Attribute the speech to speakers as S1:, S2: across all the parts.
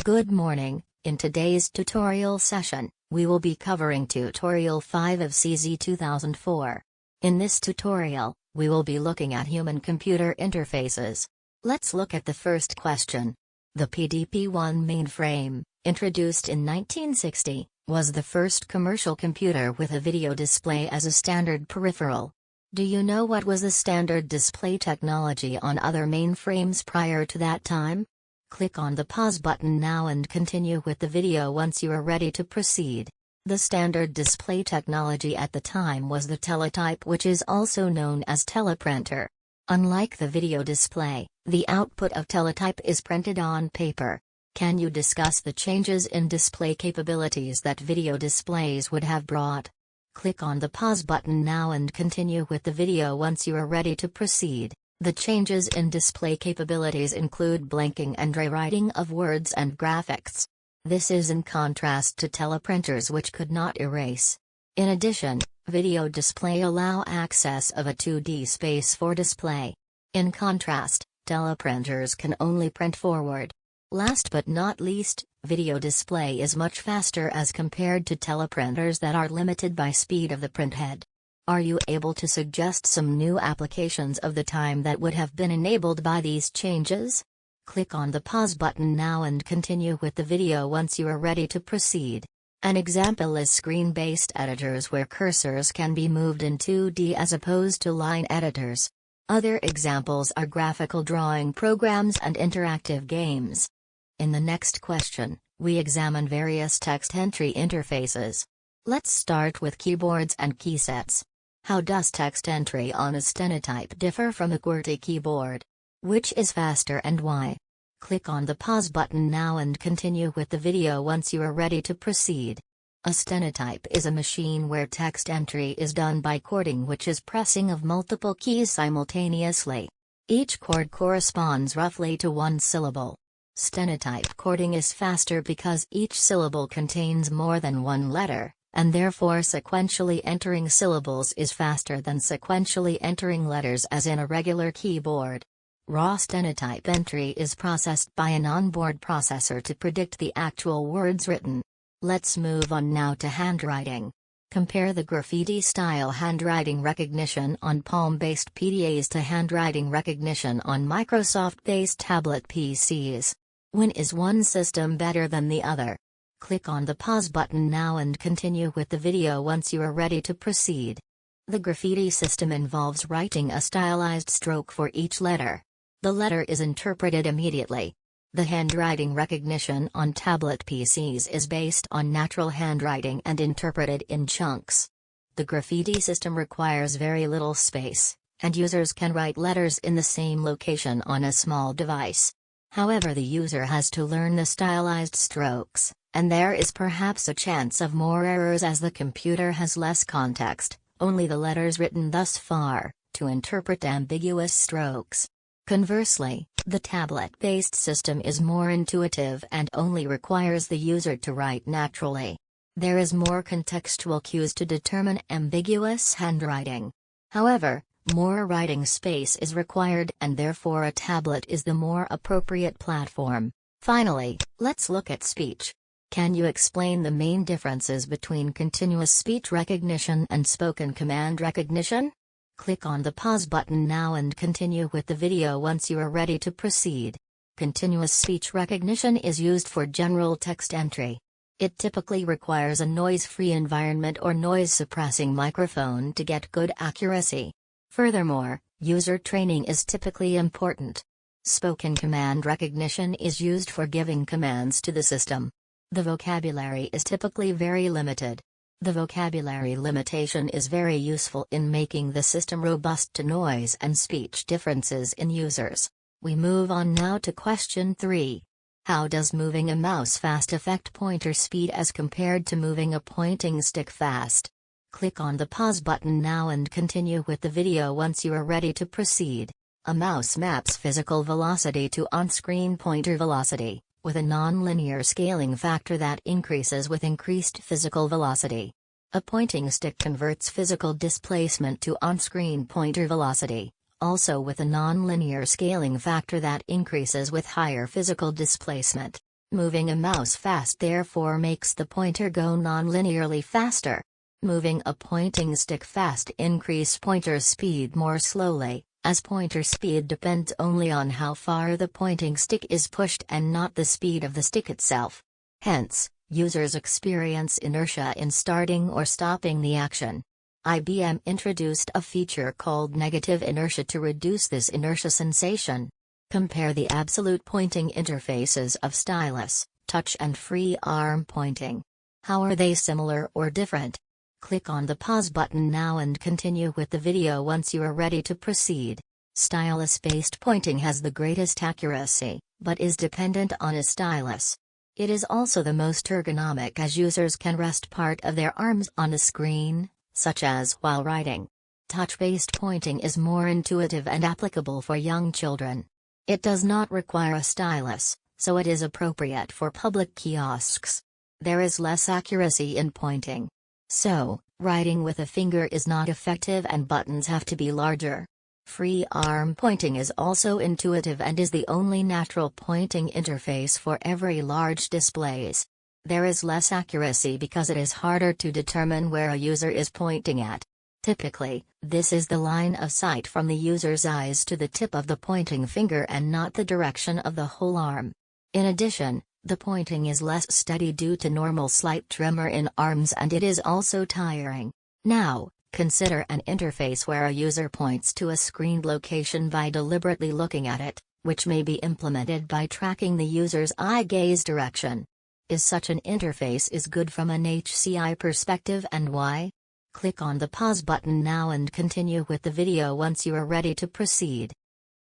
S1: Good morning. In today's tutorial session, we will be covering Tutorial 5 of CZ2004. In this tutorial, we will be looking at human-computer interfaces. Let's look at the first question. The PDP-1 mainframe, introduced in 1960, was the first commercial computer with a video display as a standard peripheral. Do you know what was the standard display technology on other mainframes prior to that time? Click on the pause button now and continue with the video once you are ready to proceed. The standard display technology at the time was the teletype, which is also known as teleprinter. Unlike the video display, the output of teletype is printed on paper. Can you discuss the changes in display capabilities that video displays would have brought? Click on the pause button now and continue with the video once you are ready to proceed. The changes in display capabilities include blinking and rewriting of words and graphics. This is in contrast to teleprinters, which could not erase. In addition, video display allow access of a 2D space for display. In contrast, teleprinters can only print forward. Last but not least, video display is much faster as compared to teleprinters that are limited by speed of the printhead. Are you able to suggest some new applications of the time that would have been enabled by these changes? Click on the pause button now and continue with the video once you are ready to proceed. An example is screen-based editors where cursors can be moved in 2D as opposed to line editors. Other examples are graphical drawing programs and interactive games. In the next question, we examine various text entry interfaces. Let's start with keyboards and keysets. How does text entry on a stenotype differ from a QWERTY keyboard? Which is faster and why? Click on the pause button now and continue with the video once you are ready to proceed. A stenotype is a machine where text entry is done by chording, which is pressing of multiple keys simultaneously. Each chord corresponds roughly to one syllable. Stenotype chording is faster because each syllable contains more than one letter, and therefore sequentially entering syllables is faster than sequentially entering letters as in a regular keyboard. Raw stenotype entry is processed by an onboard processor to predict the actual words written. Let's move on now to handwriting. Compare the graffiti-style handwriting recognition on Palm-based PDAs to handwriting recognition on Microsoft-based tablet PCs. When is one system better than the other? Click on the pause button now and continue with the video once you are ready to proceed. The graffiti system involves writing a stylized stroke for each letter. The letter is interpreted immediately. The handwriting recognition on tablet PCs is based on natural handwriting and interpreted in chunks. The graffiti system requires very little space, and users can write letters in the same location on a small device. However, the user has to learn the stylized strokes, and there is perhaps a chance of more errors as the computer has less context, only the letters written thus far, to interpret ambiguous strokes. Conversely, the tablet-based system is more intuitive and only requires the user to write naturally. There is more contextual cues to determine ambiguous handwriting. However, more writing space is required and therefore a tablet is the more appropriate platform. Finally, let's look at speech. Can you explain the main differences between continuous speech recognition and spoken command recognition? Click on the pause button now and continue with the video once you are ready to proceed. Continuous speech recognition is used for general text entry. It typically requires a noise-free environment or noise-suppressing microphone to get good accuracy. Furthermore, user training is typically important. Spoken command recognition is used for giving commands to the system. The vocabulary is typically very limited. The vocabulary limitation is very useful in making the system robust to noise and speech differences in users. We move on now to question 3. How does moving a mouse fast affect pointer speed as compared to moving a pointing stick fast? Click on the pause button now and continue with the video once you are ready to proceed. A mouse maps physical velocity to on-screen pointer velocity, with a non-linear scaling factor that increases with increased physical velocity. A pointing stick converts physical displacement to on-screen pointer velocity, also with a non-linear scaling factor that increases with higher physical displacement. Moving a mouse fast therefore makes the pointer go non-linearly faster. Moving a pointing stick fast increase pointer speed more slowly, as pointer speed depends only on how far the pointing stick is pushed and not the speed of the stick itself. Hence, users experience inertia in starting or stopping the action. IBM introduced a feature called negative inertia to reduce this inertia sensation. Compare the absolute pointing interfaces of stylus, touch and free arm pointing. How are they similar or different? Click on the pause button now and continue with the video once you are ready to proceed. Stylus-based pointing has the greatest accuracy, but is dependent on a stylus. It is also the most ergonomic as users can rest part of their arms on a screen, such as while writing. Touch-based pointing is more intuitive and applicable for young children. It does not require a stylus, so it is appropriate for public kiosks. There is less accuracy in pointing. So, writing with a finger is not effective and buttons have to be larger. Free arm pointing is also intuitive and is the only natural pointing interface for every large displays. There is less accuracy because it is harder to determine where a user is pointing at. Typically, this is the line of sight from the user's eyes to the tip of the pointing finger and not the direction of the whole arm. In addition, the pointing is less steady due to normal slight tremor in arms and it is also tiring. Now, consider an interface where a user points to a screened location by deliberately looking at it, which may be implemented by tracking the user's eye gaze direction. Is such an interface good from an HCI perspective and why? Click on the pause button now and continue with the video once you are ready to proceed.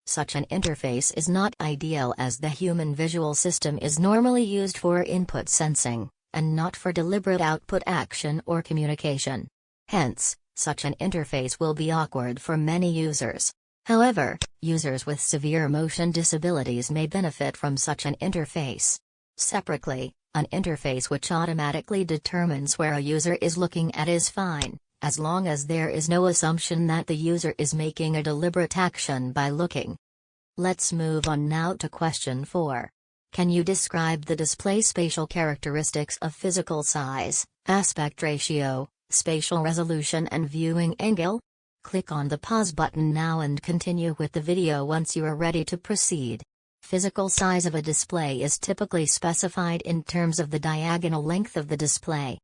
S1: Such an interface is not ideal as the human visual system is normally used for input sensing, and not for deliberate output action or communication. Hence, such an interface will be awkward for many users. However, users with severe motion disabilities may benefit from such an interface. Separately, an interface which automatically determines where a user is looking at is fine, as long as there is no assumption that the user is making a deliberate action by looking. Let's move on now to question 4. Can you describe the display spatial characteristics of physical size, aspect ratio, spatial resolution and viewing angle? Click on the pause button now and continue with the video once you are ready to proceed. Physical size of a display is typically specified in terms of the diagonal length of the display.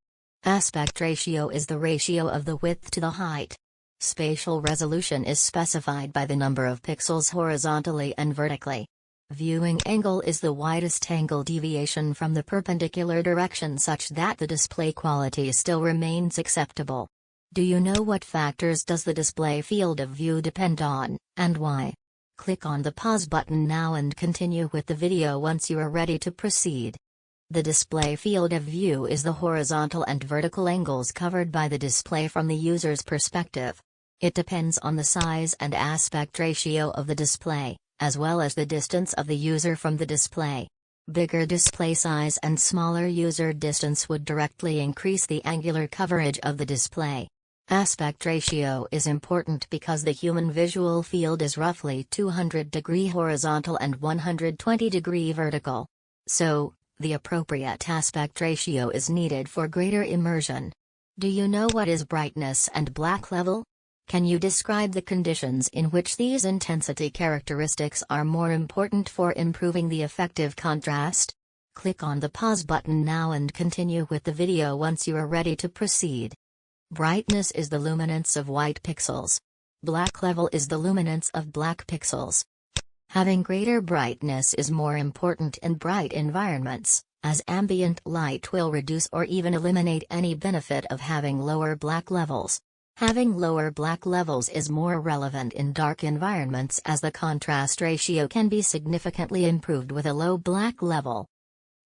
S1: Aspect ratio is the ratio of the width to the height. Spatial resolution is specified by the number of pixels horizontally and vertically. Viewing angle is the widest angle deviation from the perpendicular direction such that the display quality still remains acceptable. Do you know what factors does the display field of view depend on, and why? Click on the pause button now and continue with the video once you are ready to proceed. The display field of view is the horizontal and vertical angles covered by the display from the user's perspective. It depends on the size and aspect ratio of the display, as well as the distance of the user from the display. Bigger display size and smaller user distance would directly increase the angular coverage of the display. Aspect ratio is important because the human visual field is roughly 200-degree horizontal and 120-degree vertical. So, the appropriate aspect ratio is needed for greater immersion. Do you know what is brightness and black level? Can you describe the conditions in which these intensity characteristics are more important for improving the effective contrast? Click on the pause button now and continue with the video once you are ready to proceed. Brightness is the luminance of white pixels. Black level is the luminance of black pixels. Having greater brightness is more important in bright environments, as ambient light will reduce or even eliminate any benefit of having lower black levels. Having lower black levels is more relevant in dark environments as the contrast ratio can be significantly improved with a low black level.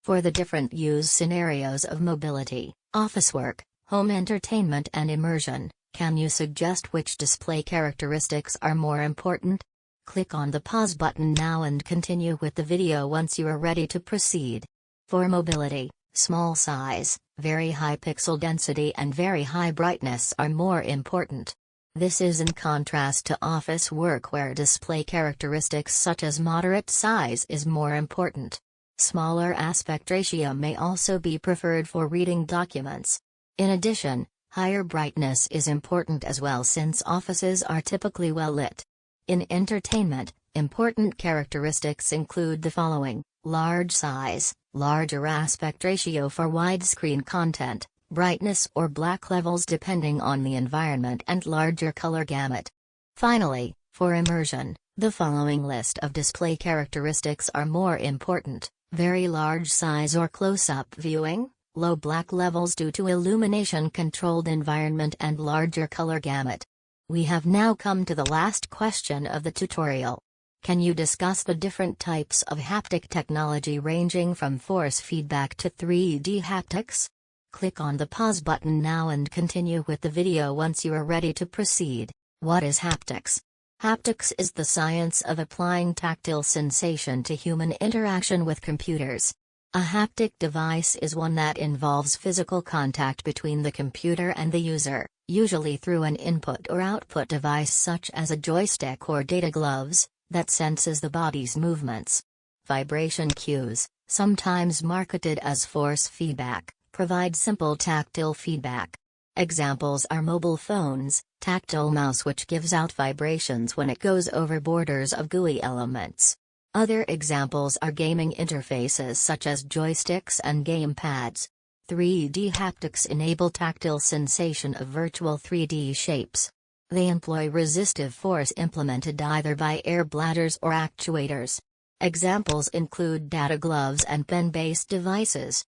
S1: For the different use scenarios of mobility, office work, home entertainment and immersion, can you suggest which display characteristics are more important? Click on the pause button now and continue with the video once you are ready to proceed. For mobility, small size, very high pixel density and very high brightness are more important. This is in contrast to office work where display characteristics such as moderate size is more important. Smaller aspect ratio may also be preferred for reading documents. In addition, higher brightness is important as well since offices are typically well lit. In entertainment, important characteristics include the following: large size, larger aspect ratio for widescreen content, brightness or black levels depending on the environment, and larger color gamut. Finally, for immersion, the following list of display characteristics are more important: very large size or close-up viewing, low black levels due to illumination-controlled environment, and larger color gamut. We have now come to the last question of the tutorial. Can you discuss the different types of haptic technology ranging from force feedback to 3D haptics? Click on the pause button now and continue with the video once you are ready to proceed. What is haptics? Haptics is the science of applying tactile sensation to human interaction with computers. A haptic device is one that involves physical contact between the computer and the user, usually through an input or output device such as a joystick or data gloves, that senses the body's movements. Vibration cues, sometimes marketed as force feedback, provide simple tactile feedback. Examples are mobile phones, tactile mouse which gives out vibrations when it goes over borders of GUI elements. Other examples are gaming interfaces such as joysticks and game pads. 3D haptics enable tactile sensation of virtual 3D shapes. They employ resistive force implemented either by air bladders or actuators. Examples include data gloves and pen-based devices.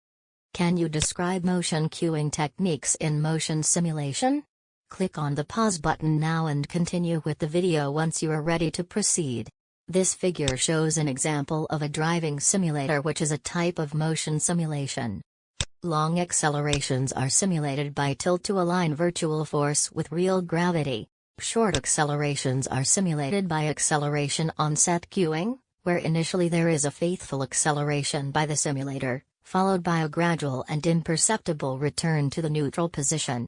S1: Can you describe motion cueing techniques in motion simulation? Click on the pause button now and continue with the video once you are ready to proceed. This figure shows an example of a driving simulator, which is a type of motion simulation. Long accelerations are simulated by tilt to align virtual force with real gravity. Short accelerations are simulated by acceleration onset cueing, where initially there is a faithful acceleration by the simulator, followed by a gradual and imperceptible return to the neutral position.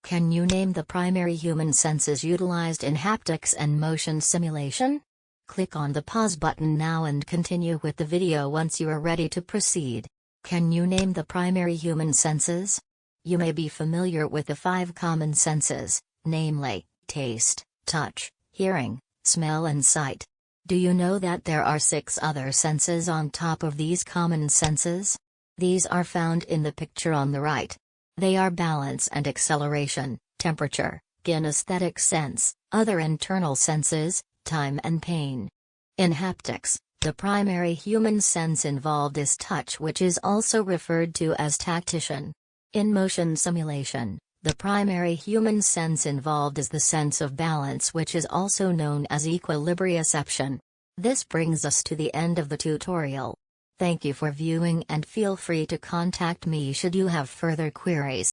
S1: Can you name the primary human senses utilized in haptics and motion simulation? Click on the pause button now and continue with the video once you are ready to proceed. Can you name the primary human senses? You may be familiar with the 5 common senses, namely, taste, touch, hearing, smell and sight. Do you know that there are 6 other senses on top of these common senses? These are found in the picture on the right. They are balance and acceleration, temperature, kinesthetic sense, other internal senses, time and pain. In haptics, the primary human sense involved is touch, which is also referred to as tactition. In motion simulation, the primary human sense involved is the sense of balance, which is also known as equilibrioception. This brings us to the end of the tutorial. Thank you for viewing and feel free to contact me should you have further queries.